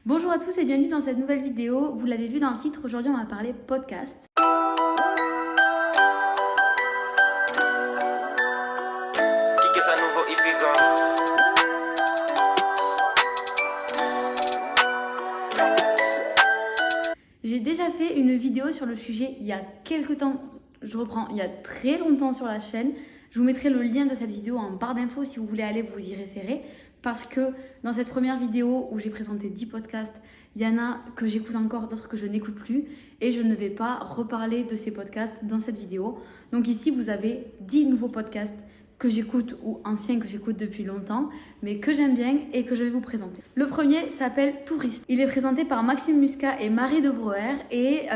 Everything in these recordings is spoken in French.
Bonjour à tous et bienvenue dans cette nouvelle vidéo. Vous l'avez vu dans le titre, aujourd'hui on va parler podcast. J'ai déjà fait une vidéo sur le sujet il y a quelques temps, il y a très longtemps sur la chaîne. Je vous mettrai le lien de cette vidéo en barre d'infos si vous voulez aller vous y référer. Parce que dans cette première vidéo où j'ai présenté 10 podcasts, il y en a que j'écoute encore, d'autres que je n'écoute plus. Et je ne vais pas reparler de ces podcasts dans cette vidéo. Donc ici, vous avez 10 nouveaux podcasts que j'écoute ou anciens que j'écoute depuis longtemps, mais que j'aime bien et que je vais vous présenter. Le premier s'appelle Touriste. Il est présenté par Maxime Muscat et Marie de Brouwer et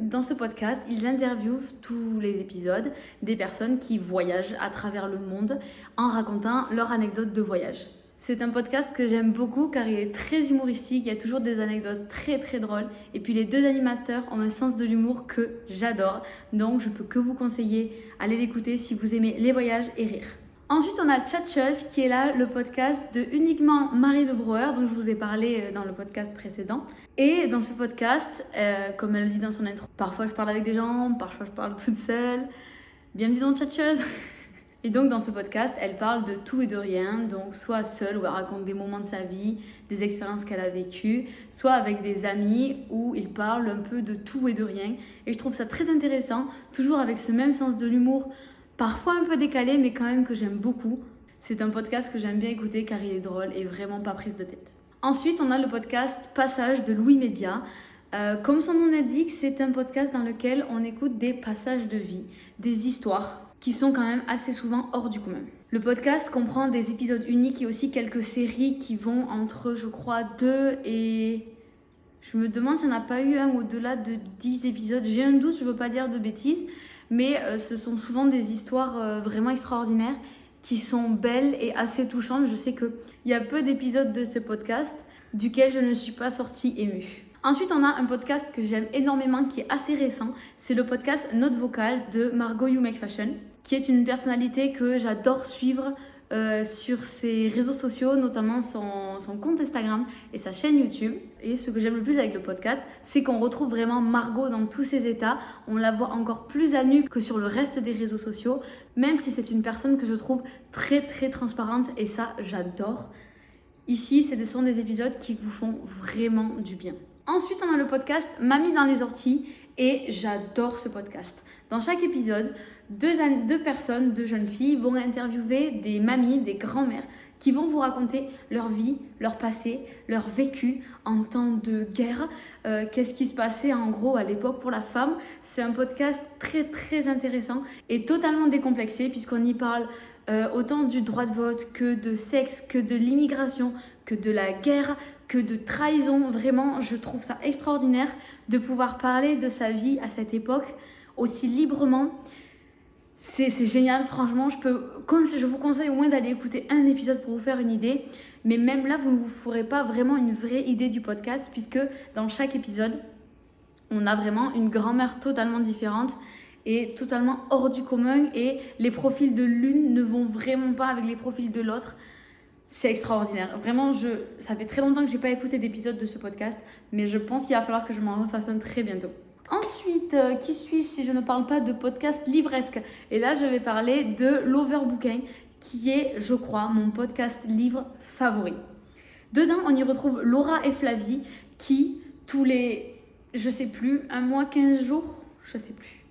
dans ce podcast, ils interviewent tous les épisodes des personnes qui voyagent à travers le monde en racontant leur anecdote de voyage. C'est un podcast que j'aime beaucoup car il est très humoristique, il y a toujours des anecdotes très très drôles et puis les deux animateurs ont un sens de l'humour que j'adore, donc je peux que vous conseiller, allez l'écouter si vous aimez les voyages et rire. Ensuite on a Tchatcheuse qui est là, le podcast de uniquement Marie de Brouwer dont je vous ai parlé dans le podcast précédent. Et dans ce podcast, comme elle le dit dans son intro, parfois je parle avec des gens, parfois je parle toute seule. Bienvenue dans Tchatcheuse. Et donc dans ce podcast, elle parle de tout et de rien, donc soit seule où elle raconte des moments de sa vie, des expériences qu'elle a vécues, soit avec des amis où ils parlent un peu de tout et de rien. Et je trouve ça très intéressant, toujours avec ce même sens de l'humour, parfois un peu décalé, mais quand même que j'aime beaucoup. C'est un podcast que j'aime bien écouter car il est drôle et vraiment pas prise de tête. Ensuite, on a le podcast Passage de Louis Média. Comme son nom l'indique, c'est un podcast dans lequel on écoute des passages de vie, des histoires qui sont quand même assez souvent hors du commun. Le podcast comprend des épisodes uniques et aussi quelques séries qui vont entre, je crois, 2 et... Je me demande s'il n'y en a pas eu un au-delà de 10 épisodes. J'ai un doute, je ne veux pas dire de bêtises, mais ce sont souvent des histoires vraiment extraordinaires qui sont belles et assez touchantes. Je sais qu'il y a peu d'épisodes de ce podcast duquel je ne suis pas sortie émue. Ensuite, on a un podcast que j'aime énormément, qui est assez récent. C'est le podcast Note Vocale de Margot You Make Fashion, qui est une personnalité que j'adore suivre sur ses réseaux sociaux, notamment son compte Instagram et sa chaîne YouTube. Et ce que j'aime le plus avec le podcast, c'est qu'on retrouve vraiment Margot dans tous ses états. On la voit encore plus à nu que sur le reste des réseaux sociaux, même si c'est une personne que je trouve très très transparente et ça, j'adore. Ici, ce sont des épisodes qui vous font vraiment du bien. Ensuite, on a le podcast Mamie dans les orties et j'adore ce podcast. Dans chaque épisode, deux jeunes filles vont interviewer des mamies, des grands-mères qui vont vous raconter leur vie, leur passé, leur vécu en temps de guerre. Qu'est-ce qui se passait en gros à l'époque pour la femme. C'est un podcast très très intéressant et totalement décomplexé puisqu'on y parle autant du droit de vote que de sexe, que de l'immigration, que de la guerre, que de trahison. Vraiment, je trouve ça extraordinaire de pouvoir parler de sa vie à cette époque aussi librement. C'est génial, franchement, je vous conseille au moins d'aller écouter un épisode pour vous faire une idée. Mais même là, vous ne vous ferez pas vraiment une vraie idée du podcast puisque dans chaque épisode, on a vraiment une grand-mère totalement différente et totalement hors du commun et les profils de l'une ne vont vraiment pas avec les profils de l'autre. C'est extraordinaire. Vraiment, ça fait très longtemps que je n'ai pas écouté d'épisode de ce podcast, mais je pense qu'il va falloir que je m'en refasse un très bientôt. Ensuite, qui suis-je si je ne parle pas de podcast livresque? Et là, je vais parler de l'Overbooking, qui est, je crois, mon podcast livre favori. Dedans, on y retrouve Laura et Flavie, qui, tous les, je sais plus, un mois, 15 jours, je sais plus,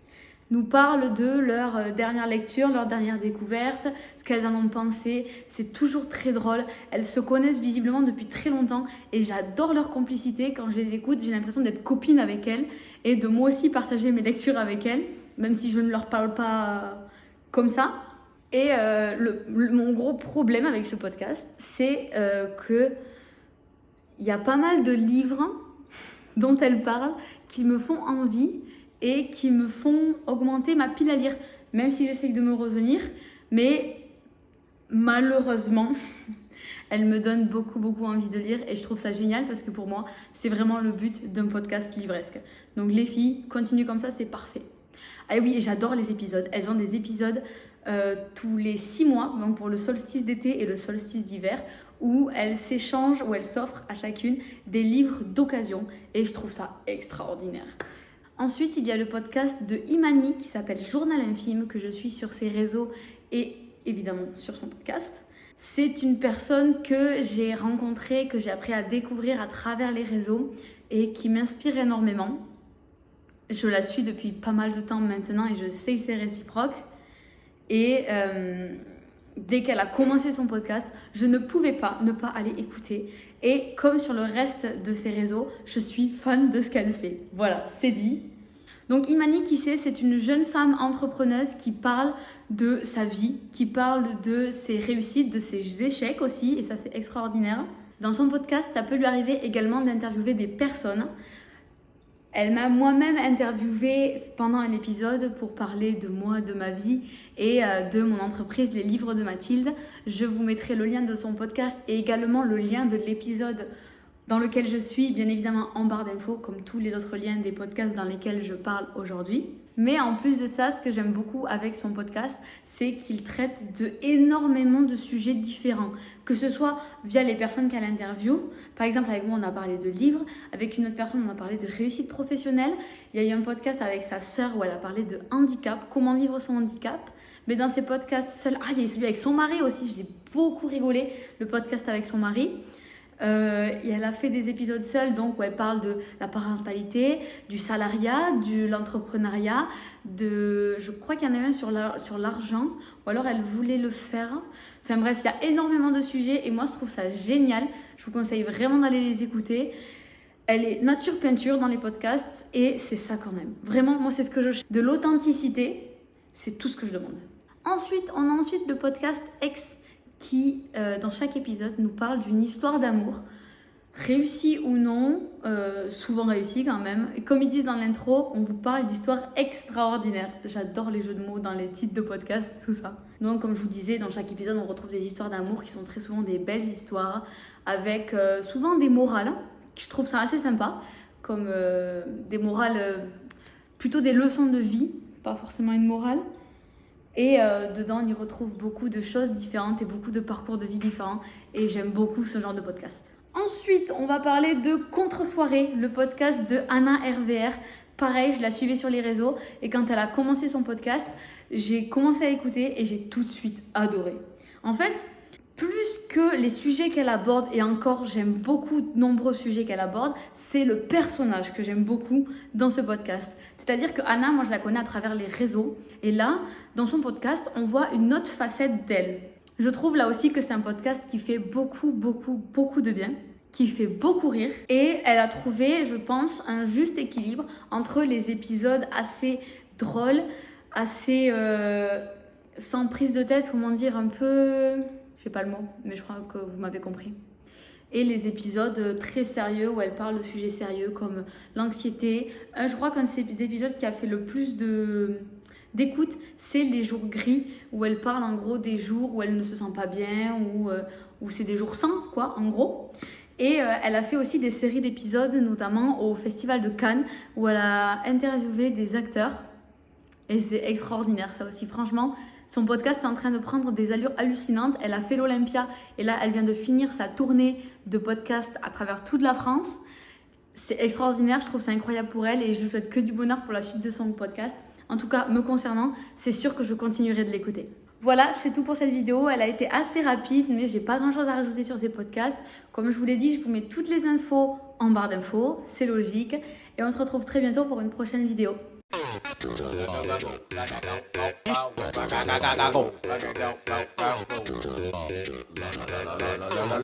nous parlent de leur dernière lecture, leur dernière découverte, ce qu'elles en ont pensé. C'est toujours très drôle. Elles se connaissent visiblement depuis très longtemps et j'adore leur complicité. Quand je les écoute, j'ai l'impression d'être copine avec elles et de moi aussi partager mes lectures avec elles, même si je ne leur parle pas comme ça. Et mon gros problème avec ce podcast, c'est qu'il y a pas mal de livres dont elles parlent qui me font envie et qui me font augmenter ma pile à lire, même si j'essaye de me retenir, mais malheureusement, elle me donne beaucoup envie de lire et je trouve ça génial parce que pour moi, c'est vraiment le but d'un podcast livresque. Donc les filles, continuez comme ça, c'est parfait. Ah oui, et j'adore les épisodes. Elles ont des épisodes tous les 6 mois, donc pour le solstice d'été et le solstice d'hiver, où elles s'échangent, où elles s'offrent à chacune des livres d'occasion et je trouve ça extraordinaire. Ensuite, il y a le podcast de Imani qui s'appelle Journal Infime, que je suis sur ses réseaux et évidemment sur son podcast. C'est une personne que j'ai rencontrée, que j'ai appris à découvrir à travers les réseaux et qui m'inspire énormément. Je la suis depuis pas mal de temps maintenant et je sais que c'est réciproque. Et dès qu'elle a commencé son podcast, je ne pouvais pas ne pas aller écouter. Et comme sur le reste de ses réseaux, je suis fan de ce qu'elle fait. Voilà, c'est dit. Donc Imani, qui c'est une jeune femme entrepreneuse qui parle de sa vie, qui parle de ses réussites, de ses échecs aussi, et ça c'est extraordinaire. Dans son podcast, ça peut lui arriver également d'interviewer des personnes. Elle m'a moi-même interviewée pendant un épisode pour parler de moi, de ma vie et de mon entreprise, les livres de Mathilde. Je vous mettrai le lien de son podcast et également le lien de l'épisode dans lequel je suis, bien évidemment en barre d'infos, comme tous les autres liens des podcasts dans lesquels je parle aujourd'hui. Mais en plus de ça, ce que j'aime beaucoup avec son podcast, c'est qu'il traite énormément de sujets différents. Que ce soit via les personnes qu'elle interviewe. Par exemple, avec moi, on a parlé de livres. Avec une autre personne, on a parlé de réussite professionnelle. Il y a eu un podcast avec sa sœur où elle a parlé de handicap, comment vivre son handicap. Mais dans ses podcasts seuls, il y a eu celui avec son mari aussi, j'ai beaucoup rigolé, le podcast avec son mari. Et elle a fait des épisodes seuls donc où elle parle de la parentalité, du salariat, de l'entrepreneuriat, je crois qu'il y en a un sur l'argent ou alors elle voulait le faire. Enfin bref, il y a énormément de sujets et moi je trouve ça génial. Je vous conseille vraiment d'aller les écouter. Elle est nature peinture dans les podcasts et c'est ça quand même. Vraiment, moi c'est ce que je cherche. De l'authenticité, c'est tout ce que je demande. Ensuite, on a le podcast Ex qui, dans chaque épisode, nous parle d'une histoire d'amour, réussie ou non, souvent réussie quand même. Et comme ils disent dans l'intro, on vous parle d'histoires extraordinaires. J'adore les jeux de mots dans les titres de podcast, tout ça. Donc, comme je vous disais, dans chaque épisode, on retrouve des histoires d'amour qui sont très souvent des belles histoires, avec souvent des morales. Je trouve ça assez sympa, comme des morales, plutôt des leçons de vie, pas forcément une morale. Et dedans, on y retrouve beaucoup de choses différentes et beaucoup de parcours de vie différents. Et j'aime beaucoup ce genre de podcast. Ensuite, on va parler de Contre-soirée, le podcast de Anna RVR. Pareil, je la suivais sur les réseaux. Et quand elle a commencé son podcast, j'ai commencé à écouter et j'ai tout de suite adoré. En fait, plus que les sujets qu'elle aborde, et encore, j'aime beaucoup de nombreux sujets qu'elle aborde, c'est le personnage que j'aime beaucoup dans ce podcast. C'est-à-dire que Anna, moi je la connais à travers les réseaux. Et là, dans son podcast, on voit une autre facette d'elle. Je trouve là aussi que c'est un podcast qui fait beaucoup de bien, qui fait beaucoup rire. Et elle a trouvé, je pense, un juste équilibre entre les épisodes assez drôles, assez sans prise de tête, comment dire, un peu... Je sais pas le mot, mais je crois que vous m'avez compris. Et les épisodes très sérieux où elle parle de sujets sérieux comme l'anxiété. Je crois qu'un de ces épisodes qui a fait le plus d'écoute, c'est les jours gris, où elle parle en gros des jours où elle ne se sent pas bien, où c'est des jours sans, quoi, en gros. Et elle a fait aussi des séries d'épisodes, notamment au Festival de Cannes, où elle a interviewé des acteurs. Et c'est extraordinaire, ça aussi, franchement. Son podcast est en train de prendre des allures hallucinantes. Elle a fait l'Olympia et là, elle vient de finir sa tournée de podcast à travers toute la France. C'est extraordinaire, je trouve ça incroyable pour elle et je lui souhaite que du bonheur pour la suite de son podcast. En tout cas, me concernant, c'est sûr que je continuerai de l'écouter. Voilà, c'est tout pour cette vidéo. Elle a été assez rapide, mais j'ai pas grand-chose à rajouter sur ces podcasts. Comme je vous l'ai dit, je vous mets toutes les infos en barre d'infos, c'est logique. Et on se retrouve très bientôt pour une prochaine vidéo.